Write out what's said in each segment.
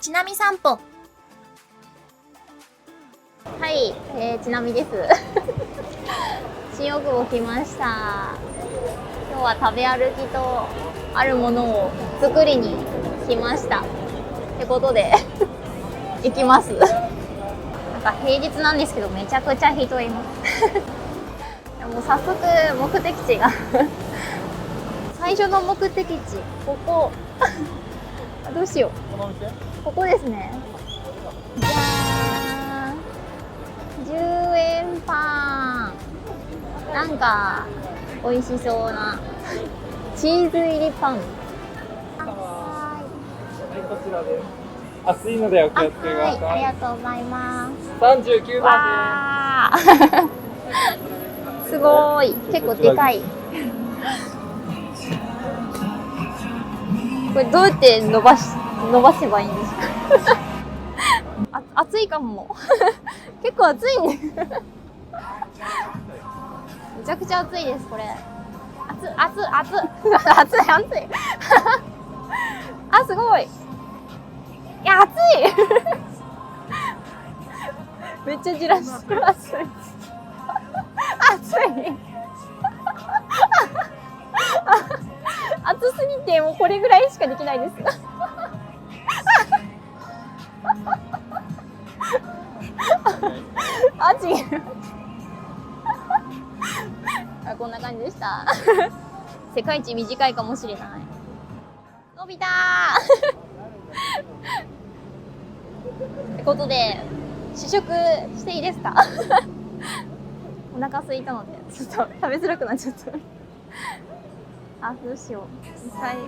ちなみ散歩。はい、ちなみです。新大久保来ました。今日は食べ歩きとあるものを作りに来ました。ってことで行きます。なんか平日なんですけどめちゃくちゃ人います。もう早速目的地が最初の目的地ここどうしよう。ここですね。じゃーん、10円パン。なんか美味しそうなチーズ入りパン。はい、こちらです。熱いのでお気をつけください。はい、ありがとうございます。39番わーすごーい、結構でかい。これどうやって伸ばせばいいんですか？熱いかも。結構熱いね。めちゃくちゃ熱いですこれ。熱い。あ、すごい。いや、熱い。めっちゃじらしてる。熱い。熱すぎてもうこれぐらいしかできないです。あ、違う。こんな感じでした。世界一短いかもしれない。伸びたー。ってことで試食していいですか？お腹空いたのでちょっと食べづらくなっちゃった。あ、どうしよう。一回食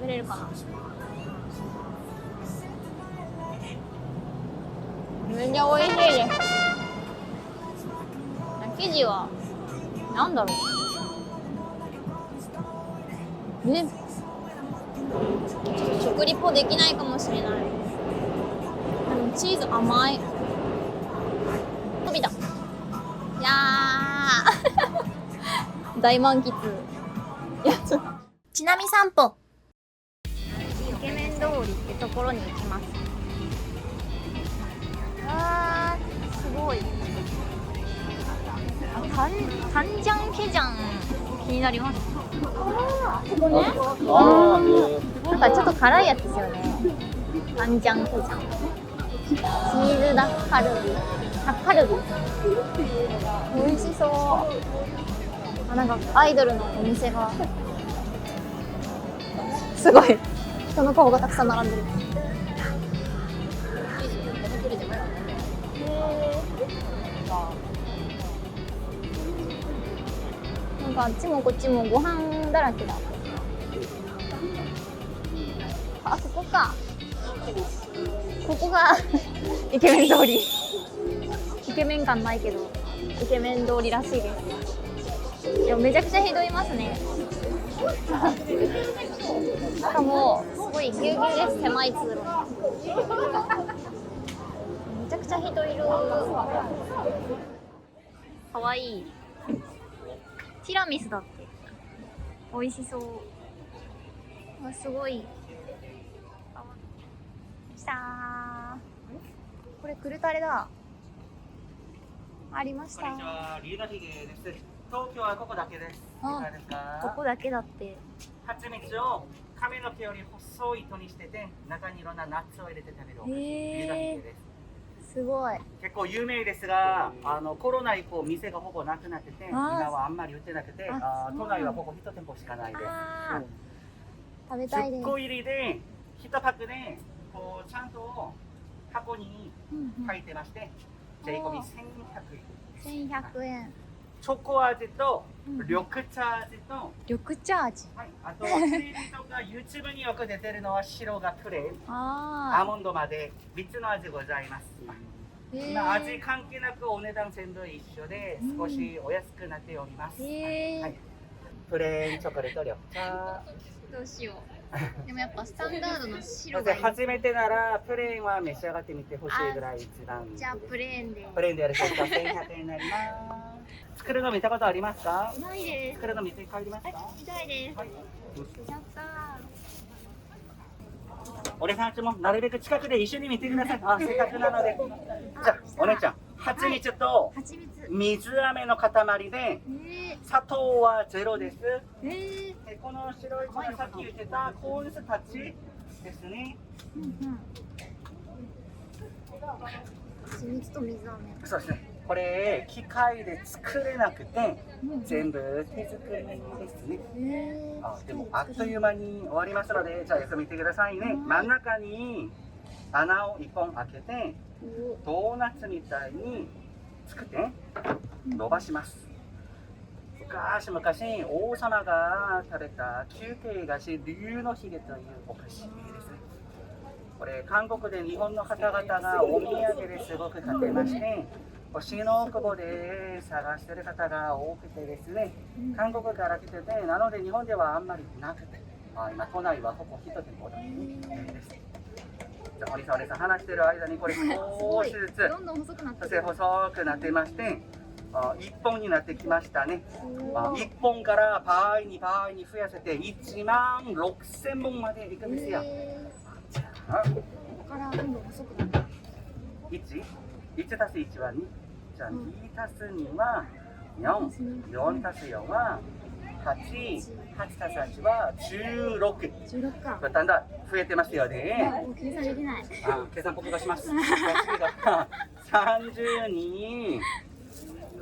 べれるかな。めっちゃ美味しいです。生地はなんだろうね。食リポできないかもしれない。でもチーズ甘い。飛びだ。いやー大満喫。やつ。ちなみ散歩。イケメン通りってところに行きます。あーすごい。タンジャンケジャン気になります。ここね。なんかちょっと辛いやつですよね。タンジャンケジャン。チーズダッカルビ。タッカルビ。美味しそう。あ、なんかアイドルのお店が。すごい。人の顔がたくさん並んでる。なんかあっちもこっちもご飯だらけだ。あ、ここか。ここがイケメン通り。イケメン感ないけどイケメン通りらしいです。でもめちゃくちゃ人いますね。しかもすごいぎゅうぎゅうです。狭い通路。めちゃくちゃ人いる。かわいい。ティラミスだって。美味しそう。あ、すごい。きたー。これクルタレだ。ありました。こんにちは、リーダーヒゲです。東京はここだけです。いかがですか？ここだけだって。蜂蜜を髪の毛より細い糸にしてて、中にいろんなナッツを入れて食べるお菓子。リーダーヒゲです。すごい。結構有名ですが、コロナ以降店がほぼなくなってて、今はあんまり売ってなくて、都内はほぼ1店舗しかないです。食べたいです。10個入りで1パックでこうちゃんと箱に入ってまして、税込み1100円。1100円。チョコ味と緑茶味と、緑茶味。はい、あとテレビとか YouTube によく出てるのは白がプレーン、アーモンドまで3つの味ございます。今味関係なくお値段全部一緒で少しお安くなっております。はい、プレーンチョコレート緑茶。どうしよう。でもやっぱスタンダードの白がいい。初めてならプレーンは召し上がってみてほしいぐらい一番。じゃあプレーンで。プレーンでやると1100円になります。作るの見たことありますか？ないです。作るの見て帰りますか？見たいです。はい、やったー。俺さんちもなるべく近くで一緒に見てください。あ、せっかくなので。じゃあ、お姉ちゃん、蜂蜜と蜂蜜。水飴の塊で、砂糖はゼロです。えでこの白い粉、さっき言ってたコーンスたちですね。蜂蜜と水飴。そうですね。これ機械で作れなくて、全部手作りですね。あ、でもあっという間に終わりますので、じゃあよく見てくださいね。真ん中に穴を1本開けて、ドーナツみたいに作って伸ばします。昔々王様が食べた休憩菓子、龍のひげというお菓子ですね。これ韓国で日本の方々がお土産ですごく買ってまして、星の久保で探してる方が多くてですね、韓国から来てて、なので日本ではあんまりなくて、今都内はここ一店舗だけです。じゃあお兄さん話してる間にこれ少しずつどんどん細くなってそして細くなってまして、1本になってきましたね。1本から倍に増やせて1万6000本までいくんですよ。ここからどんどん細くなって1たす1は2。じゃあ2たす2は4。4たす4は8。8たす8は16。16か。だんだん増えてますよね。もう計算できない。計算僕がします。次が32、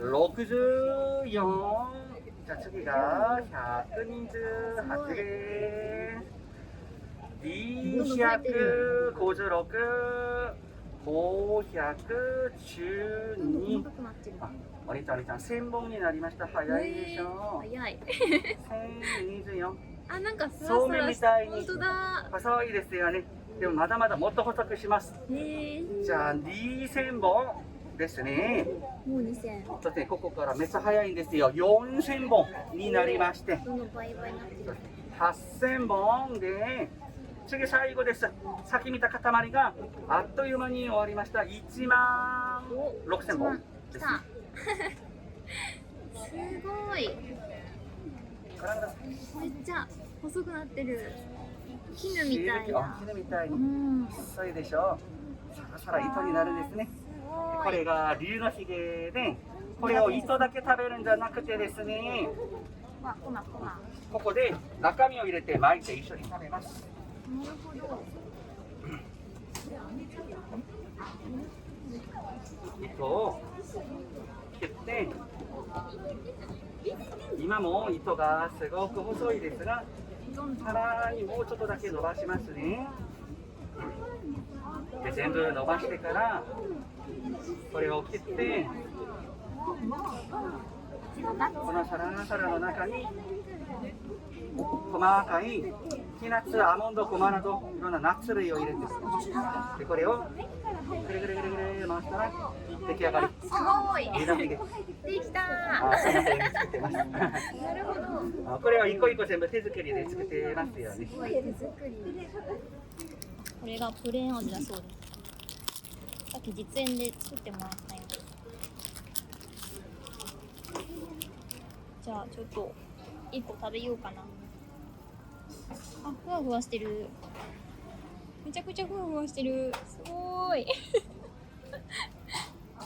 64。じゃあ次が128です。256、512。お兄ちゃん、1000本になりました。早いでしょ。早い。1024。あ、なんかそうめんみたいに本当だ。細いですよね。でもまだまだもっと細くします。じゃあ2000本ですね。もう2000。そしてここからめっちゃ早いんですよ。4000本になりまして、どんどん倍々になってる。 8000本で、次最後です。さっき見た塊があっという間に終わりました。1万6000本ですね。すごい。めっちゃ細くなってる。絹みたいな。絹みたいに細いでしょ。さらさら糸になるんですね。これが龍のひげで、これを糸だけ食べるんじゃなくてですね、ここで中身を入れて巻いて一緒に食べます。なるほど。糸を切って、今も糸がすごく細いですが、さらにもうちょっとだけ伸ばしますね。で全部伸ばしてからこれを切って、このサラサラの中に細かいピーナッツ、アーモンド、ゴマなどいろんなナッツ類を入れて、でこれをぐるぐるぐるぐる回したら出来上がり。すごい。龍のひげ。できた。そんな風に作ってます。なるほど。これは一個一個全部手作りで作ってますよね。すごい手作り。これがプレーン味だそうです。さっき実演で作ってもらったよ。じゃあちょっと1個食べようかな。あ、ふわふわしてる。めちゃくちゃふわふわしてる。すごーい。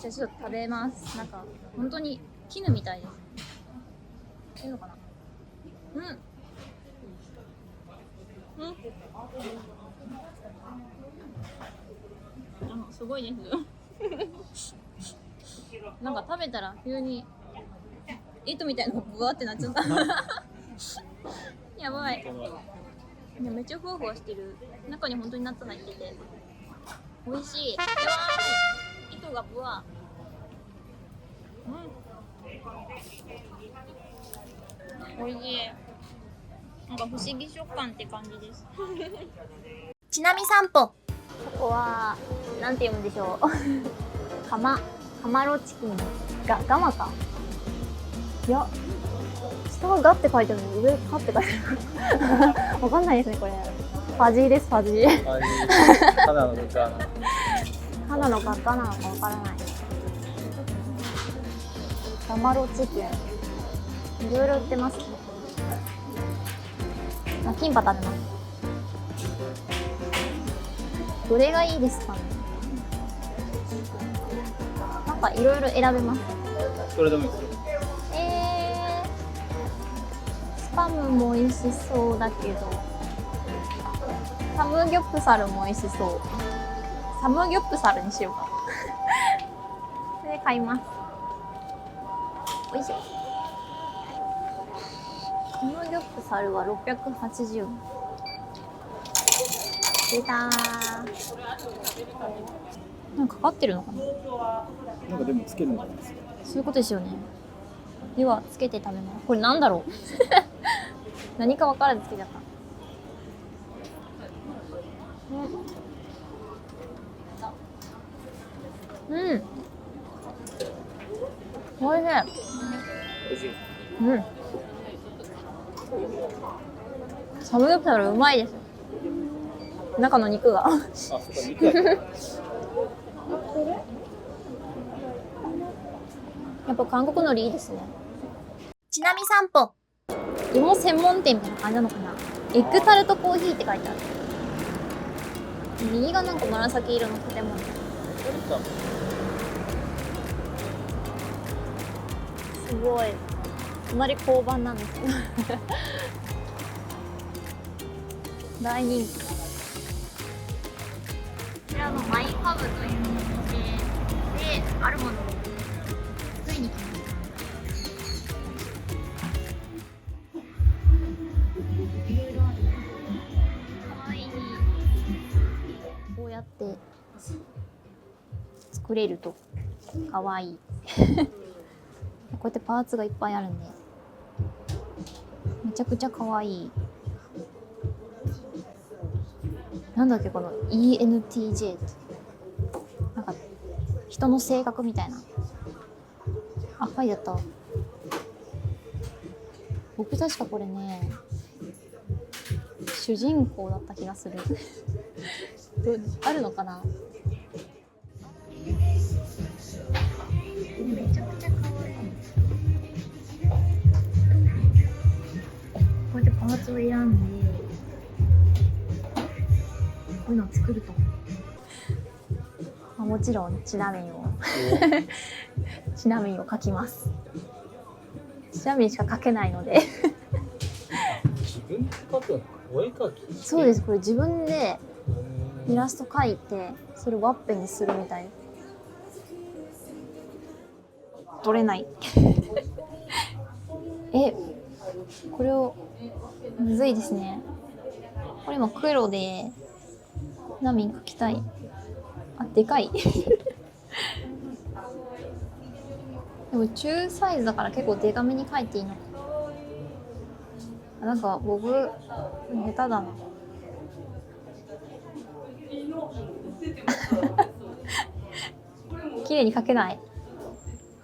じゃあちょっと食べます。なんか本当に絹みたいです。いいのかな。すごいです。なんか食べたら急に糸みたいなのがブワーってなっちゃった。やばい。ね、めっちゃふわふわしてる。中に本当にナッツ入ってて美味しい。やばい。糸がブワー。美味しい。なんか不思議食感って感じです。ちなみ散歩。ここはなんて読むんでしょう。カマロチキンガマか。いや、下はガって書いてあるのに上カって書いてある。わかんないですねこれ。ファジーです。ファジー。花のガな。花のガなのかわからない。ガマロチキン。いろいろ売ってますね。キンパ食べます。どれがいいですかね。なんかいろいろ選べます。どれでもいいですよ。スパムも美味しそうだけど、サムギョプサルも美味しそう。サムギョプサルにしようか。それ買います。おいしい。サムギョプサルは680円。出たー。なんかかかってるのかな。なんかでもつけるんじゃないですか。そういうことですよね。ではつけて食べます。これなんだろう。何か分からずつけちゃった。うん。おいしい。美味しい。うん。サムギョプサルうまいです。中の肉が。あ、そっか、肉だ。やっぱ韓国海苔いいですね。ちなみ散歩。芋専門店みたいな感じなのかな。エッグタルトコーヒーって書いてある。右がなんか紫色の建物。すごい。隣交番なんですけど。大人気。こちらのマイハブというお店であるものを作りに来ました。いろいろある。かわいい。こうやって作れるとかわいい。こうやってパーツがいっぱいあるんでめちゃくちゃかわいい。なんだっけこの ENTJ ってなんか人の性格みたいな。あ、書いてあった。僕確かこれね主人公だった気がする。あるのかな。めちゃくちゃかわいい。こうやってパーツを選んでこういうのを作ると、もちろんちなみにをちなみにを書きます。ちなみにしか書けないので自分で描くの？お絵描き？そうです。これ自分でイラスト描いてそれをワッペンにするみたい。取れないこれをむずいですね。これも黒でナミン描きたい。あ、でかいでも中サイズだから結構デカめに描いていいのか。なんか僕下手だな綺麗に描けない。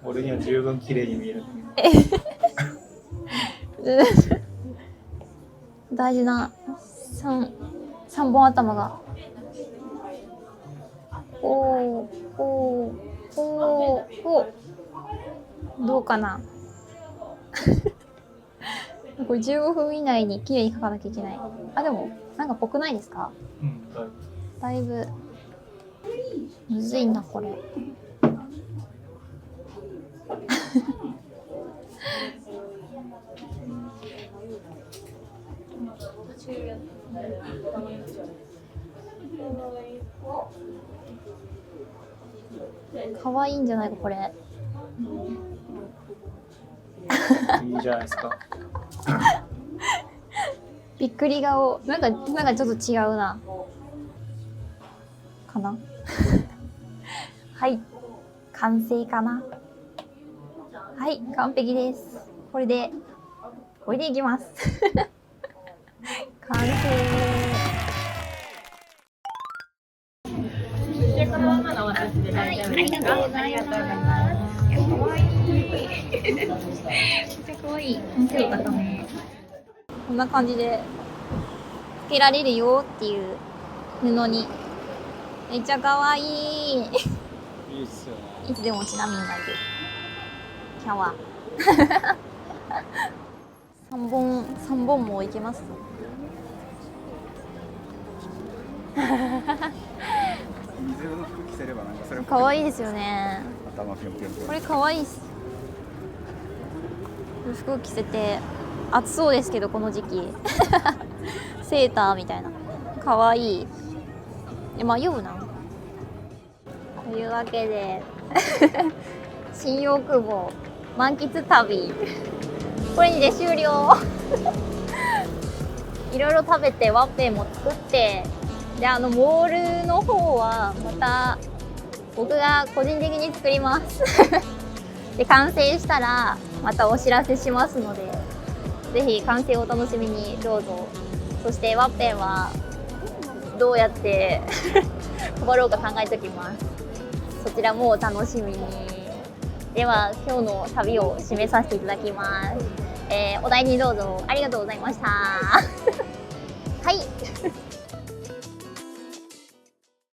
俺には十分綺麗に見える。大事な3本頭がどうかなこれ15分以内に綺麗に描かなきゃいけない。あ、でもなんかぽくないですか。うん、だいぶむずいんだこれかわいいんじゃないかこれいいじゃないですか。びっくり顔なんかちょっと違うなかなはい完成かな。はい完璧です。これでいきます完成。このままの私で大丈夫ですか。ありがとうございます。かわいいめっちゃかわいい。面白かったね。こんな感じでつけられるよっていう布にめっちゃかわいい。いいっすよね。いつでもちなみにがいる。今日は3本もいけます水色の服着せればなんかそれも可愛いですよね。頭ピョンピョンピョン。これ可愛いっす。服着せて暑そうですけどこの時期セーターみたいな可愛い。迷うな。というわけで新大久保満喫旅これにて終了いろいろ食べてワッペンも作って、でモールの方はまた僕が個人的に作りますで完成したらまたお知らせしますので、ぜひ完成をお楽しみにどうぞ。そしてワッペンはどうやって配ろうか考えておきます。そちらもお楽しみに。では今日の旅を締めさせていただきます。お大事にどうぞ。ありがとうございましたはい。